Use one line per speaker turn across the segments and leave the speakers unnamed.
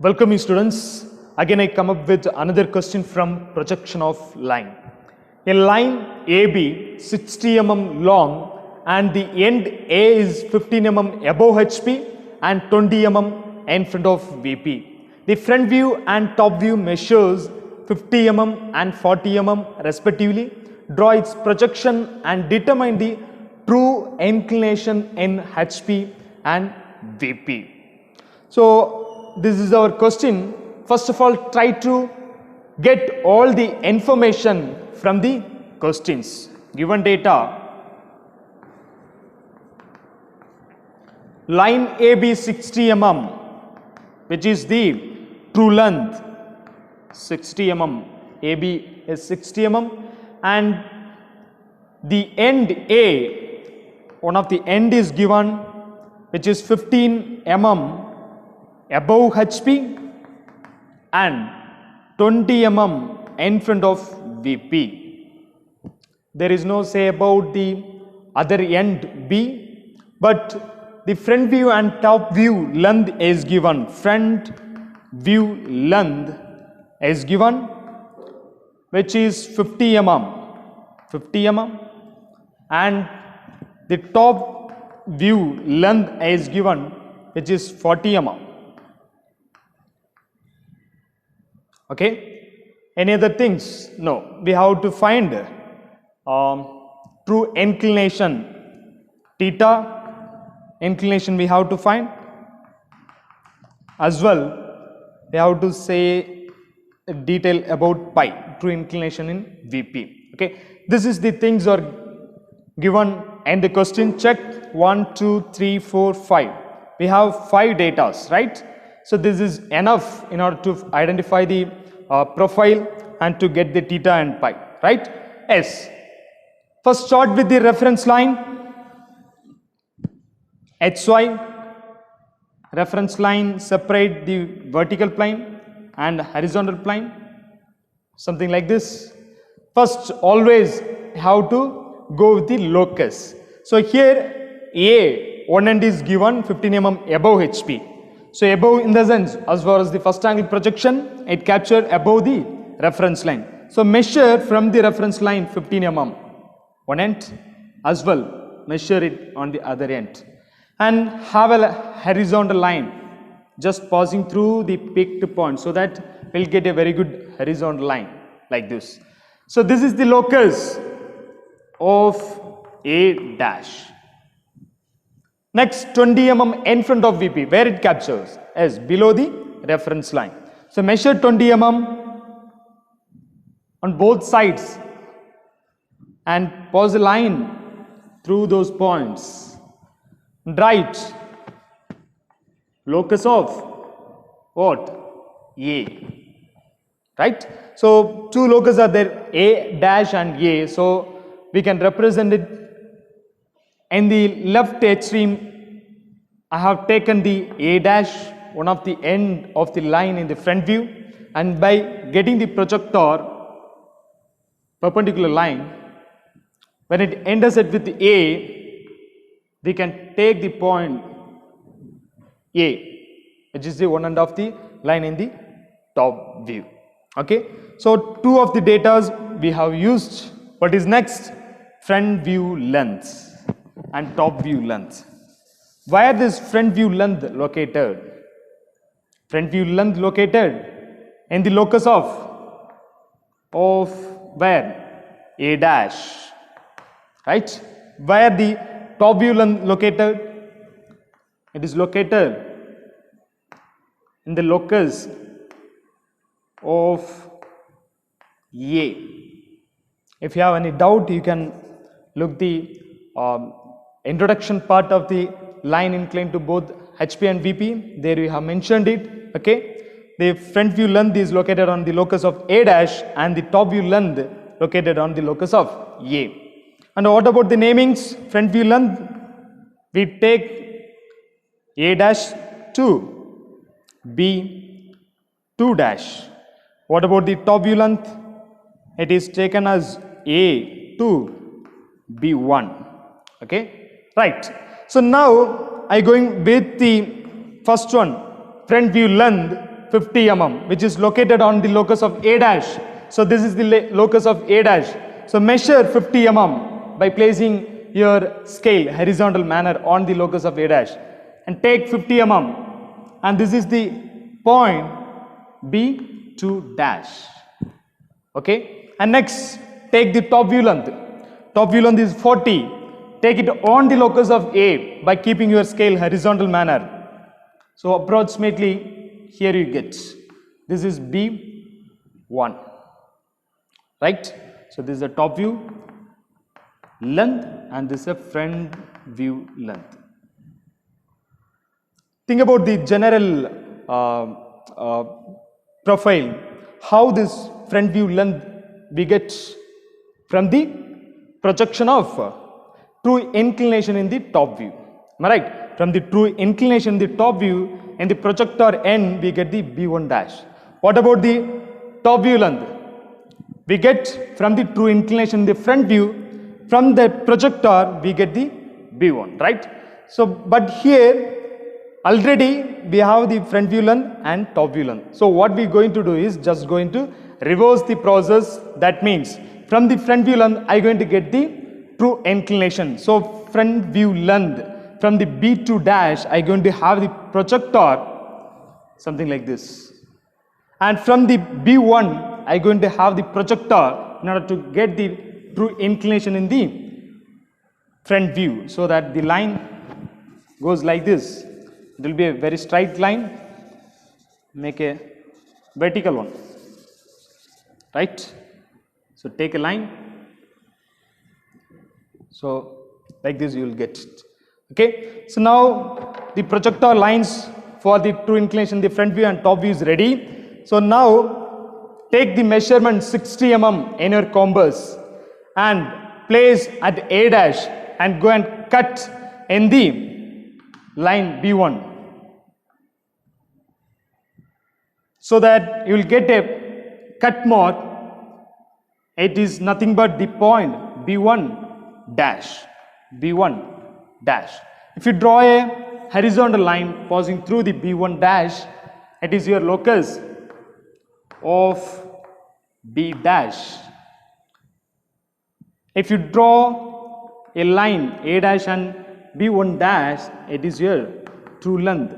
Welcome you students. Again I come up with another question from projection of line. A line AB 60 mm long and the end A is 15 mm above HP and 20 mm in front of VP. The front view and top view measures 50 mm and 40 mm respectively. Draw its projection and determine the true inclination in HP and VP. So this is our question. First of all, try to get all the information from the questions. Given data, line AB 60 mm, which is the true length 60 mm, AB is 60 mm, and the end A, one of the end is given, which is 15 mm above HP and 20 mm in front of VP. There is no say about the other end B, but the front view and top view length is given. Front view length is given, which is 50 mm, and the top view length is given, which is 40 mm. Okay, any other things? No, we have to find true inclination, theta inclination we have to find. As well, we have to say a detail about pi, true inclination in VP. Okay, this is the things are given in the question. Check 1, 2, 3, 4, 5. We have 5 datas, right? So this is enough in order to identify the profile and to get the theta and pi, right? Yes. First start with the reference line, HY. Reference line separate the vertical plane and horizontal plane, something like this. First, always have to go with the locus. So here A, one end is given 15 mm above HP. So above in the sense, as far as the first angle projection, it captured above the reference line. So measure from the reference line 15 mm, one end, as well measure it on the other end. And have a horizontal line just passing through the picked point, so that we'll get a very good horizontal line like this. So this is the locus of A dash. Next, 20 mm in front of VP, where it captures as below the reference line. So measure 20 mm on both sides and pass a line through those points. Right, locus of what? A. Right? So two locus are there, A dash and A. So we can represent it. In the left extreme, I have taken the A dash, one of the end of the line in the front view, and by getting the projector perpendicular line, when it intersects with the A, we can take the point A, which is the one end of the line in the top view. Okay, so two of the datas we have used. What is next? Front view length and top view length. Where this front view length located? Front view length located in the locus of where? A dash, right? Where the top view length located? It is located in the locus of A. If you have any doubt, you can look the introduction part of the line inclined to both HP and VP. There we have mentioned it. Okay, the front view length is located on the locus of A dash and the top view length located on the locus of A. And what about the namings? Front view length, we take A dash 2, B 2 dash. What about the top view length? It is taken as A 2, B 1. Okay, right. So now I going with the first one, front view length 50 mm, which is located on the locus of A dash. So this is the locus of A dash. So measure 50 mm by placing your scale horizontal manner on the locus of A dash, and take 50 mm, and this is the point B2 dash. Okay, and next take the top view length. Top view length is 40. Take it on the locus of A by keeping your scale horizontal manner. So approximately here you get, this is B1, right? So this is a top view length and this is a front view length. Think about the general profile, how this front view length we get from the projection of true inclination in the top view. Am I right? From the true inclination in the top view, in the projector end we get the B1 dash. What about the top view length? We get from the true inclination in the front view, from the projector we get the B1, right? So but here already we have the front view length and top view length. So what we are going to do is just going to reverse the process. That means from the front view length I am going to get the true inclination. So front view length from the B2 dash I am going to have the projector something like this, and from the B1 I am going to have the projector in order to get the true inclination in the front view, so that the line goes like this. It will be a very straight line. Make a vertical one, right? So take a line. So like this you will get it. Okay. So now the projector lines for the true inclination, the front view and top view is ready. So now take the measurement 60 mm in your compass and place at A dash and go and cut in the line B1, so that you will get a cut mark. It is nothing but the point B1 dash. B1 dash. If you draw a horizontal line passing through the B1 dash, it is your locus of B dash. If you draw a line A dash and B1 dash, it is your true length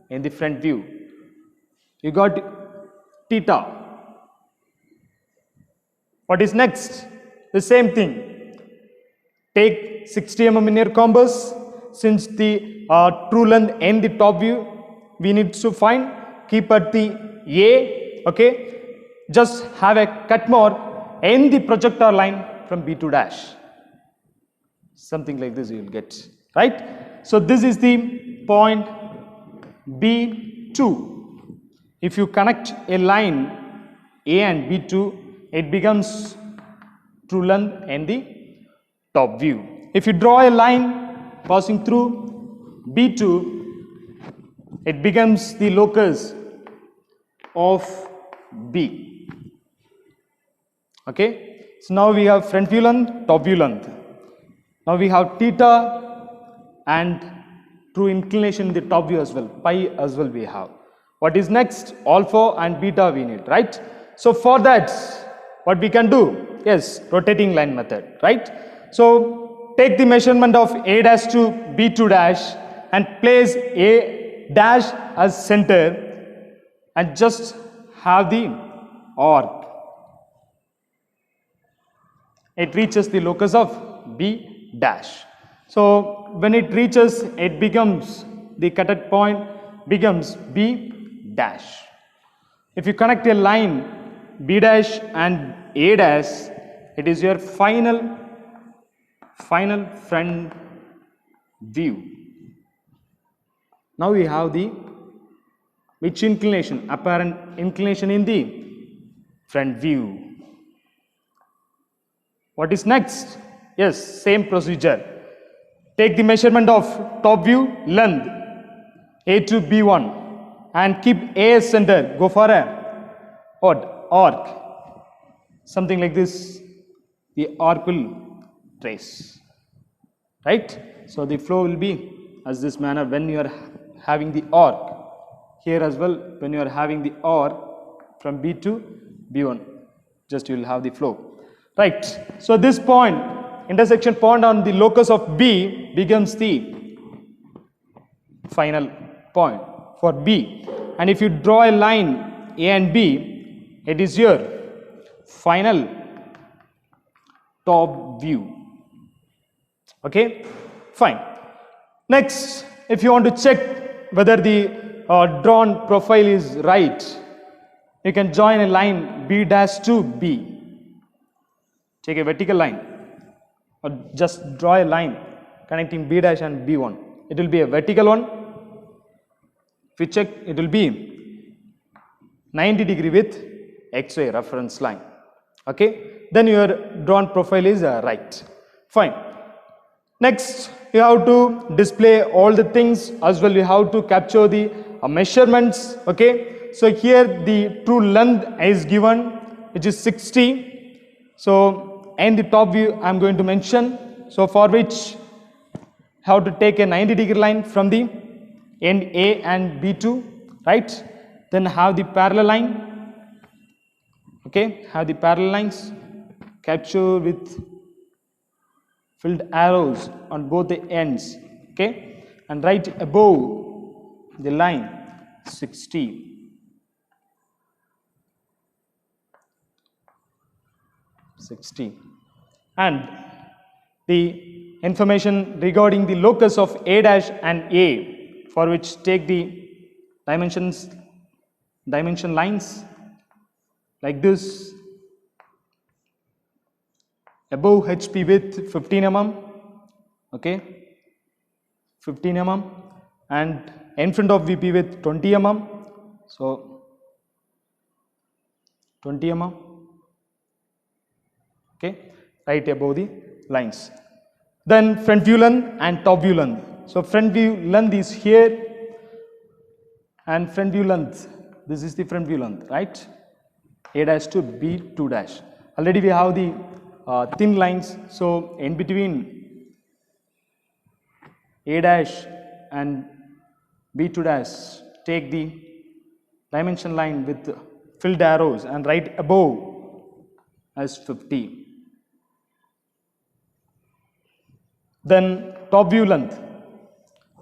in the front view. You got theta. What is next? The same thing. Take 60 mm in your compass. Since the true length in the top view we need to find, keep at the A. Okay, just have a cut mark in the projector line from B2 dash. Something like this you will get, right? So this is the point B2. If you connect a line A and B2, it becomes true length in the top view. If you draw a line passing through B2, it becomes the locus of B. Okay. So now we have front view length, top view length. Now we have theta and true inclination in the top view as well, pi as well we have. What is next? Alpha and beta we need, right? So for that, what we can do? Yes, rotating line method, right? So take the measurement of A dash to B2 dash and place A dash as center and just have the arc. It reaches the locus of B dash. So when it reaches, it becomes the cutout point becomes B dash. If you connect a line B dash and A dash, it is your final front view. Now we have the which inclination? Apparent inclination in the front view. What is next? Yes, same procedure. Take the measurement of top view length A to B1 and keep A as center. Go for a arc. Something like this. The arc will trace. Right? So the flow will be as this manner when you are having the arc here as well when you are having the OR from B to B1, just you will have the flow, right? So this point, intersection point on the locus of B becomes the final point for B, and if you draw a line A and B, it is your final top view. Okay, fine. Next, if you want to check whether the drawn profile is right, you can join a line B dash to B. Take a vertical line or just draw a line connecting B dash and B1. It will be a vertical one. If you check, it will be 90 degree with XY reference line. Okay, then your drawn profile is right. Fine. Next, you have to display all the things as well. You have to capture the measurements. Okay, so here the true length is given, which is 60. So in the top view I am going to mention, so for which how to take a 90 degree line from the end A and B2, right? Then have the parallel line. Okay, have the parallel lines capture with filled arrows on both the ends. Okay, and right above the line 60. And the information regarding the locus of A dash and A, for which take the dimension lines like this. Above HP width 15 mm, okay, 15 mm, and in front of VP width 20 mm, so 20 mm, okay, right above the lines. Then front view length and top view length. So front view length is here, and front view length, this is the front view length, right? A dash to B2 dash. Already we have the thin lines, so in between A dash and B2 dash, take the dimension line with filled arrows and right above as 50. Then top view length.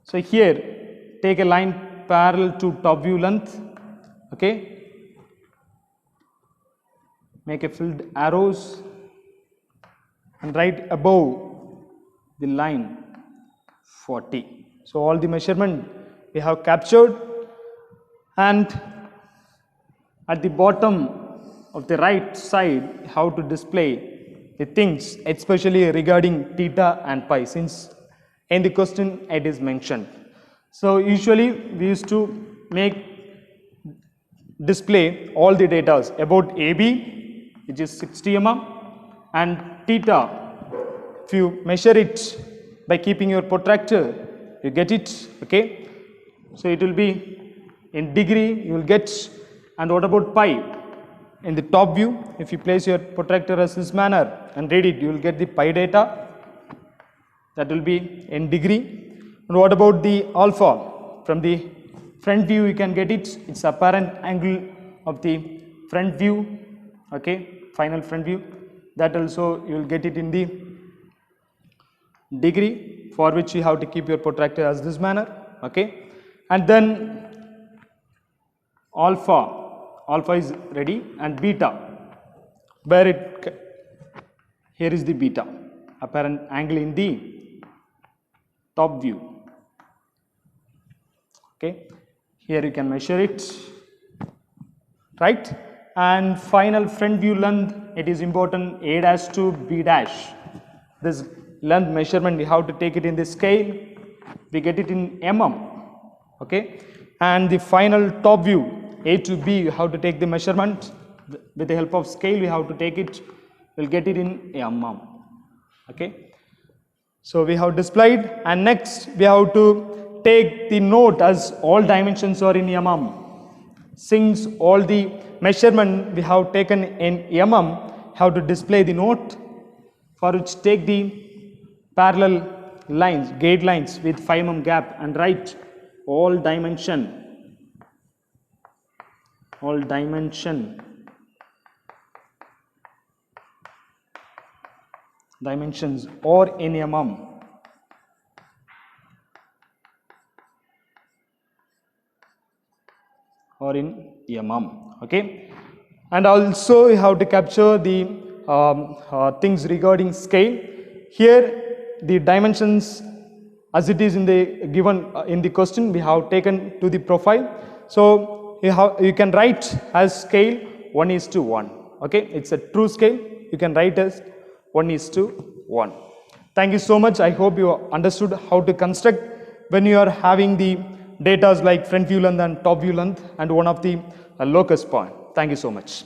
So here take a line parallel to top view length. Okay, make a filled arrows and right above the line 40. So all the measurement we have captured, and at the bottom of the right side how to display the things, especially regarding theta and pi, since in the question it is mentioned. So usually we used to display all the data about AB, which is 60 mm, and theta. If you measure it by keeping your protractor, you get it. Okay, so it will be in degree you will get. And what about pi? In the top view, if you place your protractor as this manner and read it, you will get the pi data, that will be in degree. And what about the alpha? From the front view you can get it, it's apparent angle of the front view, okay, final front view, that also you will get it in the degree, for which you have to keep your protractor as this manner. Okay, and then alpha is ready, and beta, where here is the beta, apparent angle in the top view. Okay, here you can measure it, right? And final front view length, it is important, A dash to B dash. This length measurement we have to take it in the scale, we get it in mm. Okay, and the final top view A to B, you have to take the measurement with the help of scale, we have to take it, we'll get it in mm. Okay, so we have displayed, and next we have to take the note as all dimensions are in mm. Since all the measurement we have taken in mm, have to display the note, for which take the parallel lines, gauge lines with 5 mm gap, and write all dimension all dimensions or in mm. Or in mm, okay. And also you have to capture the things regarding scale. Here the dimensions as it is in the given in the question we have taken to the profile. So you can write as scale 1:1, okay. It's a true scale, you can write as 1:1. Thank you so much. I hope you understood how to construct when you are having the data like front view length and top view length and one of the locus point. Thank you so much.